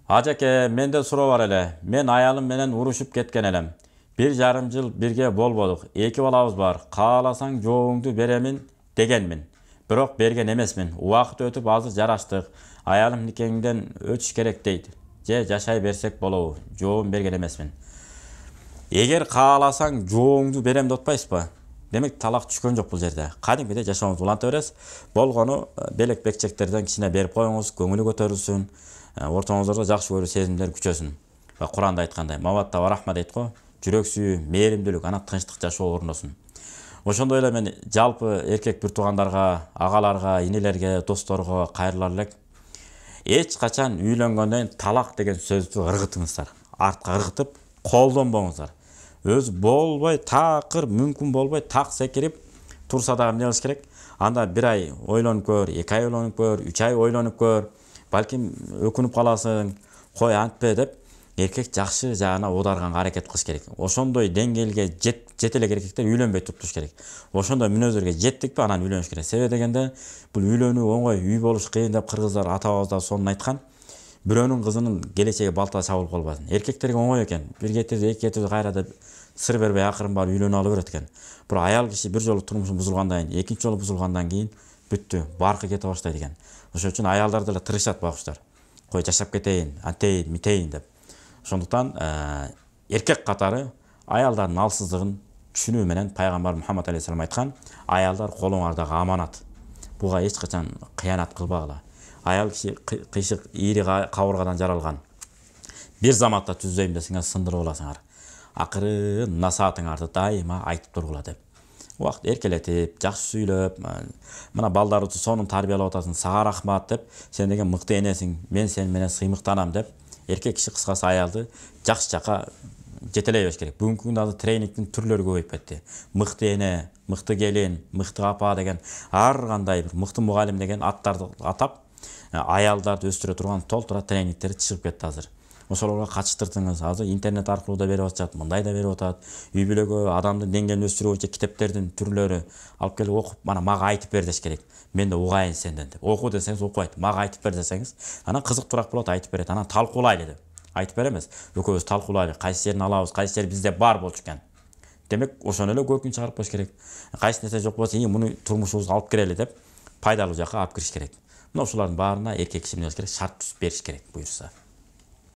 Ажеке, менде суроо бар эле. Мен аялым менен урушуп кеткен элем. 1,5 жыл бирге болбодук. 2 балабыз бар. Кааласаң жообуңду беремин дегенмин. Бирок берген эмесмин. Убакыт өтүп азыр жараштык. Аялым никеңден өтүш керек дейт. Же жашай берсек болобу? Жообун берген эмесмин. Эгер кааласаң жообуңду берем деп атпайсызбы? Демек талак түшкөн жок бул жерде. Кадимгидей жашооңузду уланта бересиз. Болгону белек бекчектерден кичине берип коюңуз, көңүлү көтөрүлсүн. Ортоңуздордо жакшы көрүү сезимдер күчөсүн. Куранда айткандай, маватта ва рахма дейт го. Жүрөк сүйүү, мээримдүүлүк, анан тынчтык жашоо орносун. Ошондой эле мен жалпы эркек бир туугандарга, агаларга, инелерге, досторго кайрылар элек. Эч качан үйлөнгөндөн талак деген сөздү ыргытыңыздар. Артка ыргытып, колдонбоңуздар. Өз болбой, такыр, мүмкүн болбой, так секирип турса дагы эмне кылыш керек? Анда 1 ай ойлонуп көр, 2 ай ойлонуп көр, 3 ай ойлонуп көр. Балким өкүнүп каласың, кой антпе деп эркек жакшы жагына оодарганга аракет кылыш керек. Ошондой деңгээлге жете элек эркектер үйлөнбөй туруш керек. Ошондой мүнөздөргө жеттикпи, анан үйлөнүш керек. Себеби дегенде бул үйлөнүү оңой, үй болуш кыйын деп кыргыздар, ата-бабыздар сонун айткан. Бирөөнүн кызынын келечеги балта чабылып калбасын. Эркектерге оңой экен. Бир кетирди, эки кетирди кайра деп сыр бербей акырын барып үйлөнүп ала берет экен. Бирок аял киши бир жолу турмушу бузулгандан кийин, экинчи жолу бузулгандан кийин бүттү, баркы кете баштайт экен. Ошон үчүн аялдар деле тырышат багыштар. Кой жашап кетейин, антейин, митейин деп. Ошондуктан эркек катары аялдардын алсыздыгын түшүнүү менен пайгамбар Мухаммад алейхиссалам айткан, аялдар колуңардагы аманат. Буга эч качан кыянат кылбагыла. Аял киши кыйшык, ийри кабыргадан жаралган. Бир заматта түздөйм десеңер сындырып аласыңар. Акыры насаатыңарды дайыма айтып тургула деп. Убакыт эркелетип, жакшы сүйлөп, мына балдарыбызды сонун тарбиялап атасың, сага рахмат деп, сен деген мыкты энесиң, мен сен менен сыймыктанам деп, эркек киши кыскасы аялды жакшы жака жетелей бериш керек. Бүгүнкү күндө азыр тренингдин түрлөрү көбөйүп кетти. Мыкты эне, мыкты келин, мыкты апа деген ар кандай бир мыкты мугалим деген аттарды атап, аялдарды өстүрө турган толтура тренингдер чыгып кетти азыр. Ошолорго катыштыртыңыз. Азыр интернет аркылуу да берип атышат, мындай да берип атат. Үй бүлөгө адамдын деңгээлин өстүрүү боюнча китептердин түрлөрү алып келип окуп, мана мага айтып бер деш керек. Мен да угайын сенден деп. Оку десеңиз окубайт, мага айтып бер десеңиз, анан кызыктуураак болот, айтып берет. Анан талкуулайлы деп. Айтып бер эмес, экөөбүз талкуулайлы, кайсы жерин алабыз, кайсы жер бизде бар болчу экен. Демек, ошону эле көкүн чыгарып коюш керек. Кайсы нерсе жок болсо, муну турмушубузга алып кирели деп, пайдалуу жакка алып кириш керек. Мына ушулардын баарына эркек киши эмне кылыш керек? Шарт түзүп бериш керек буюрса.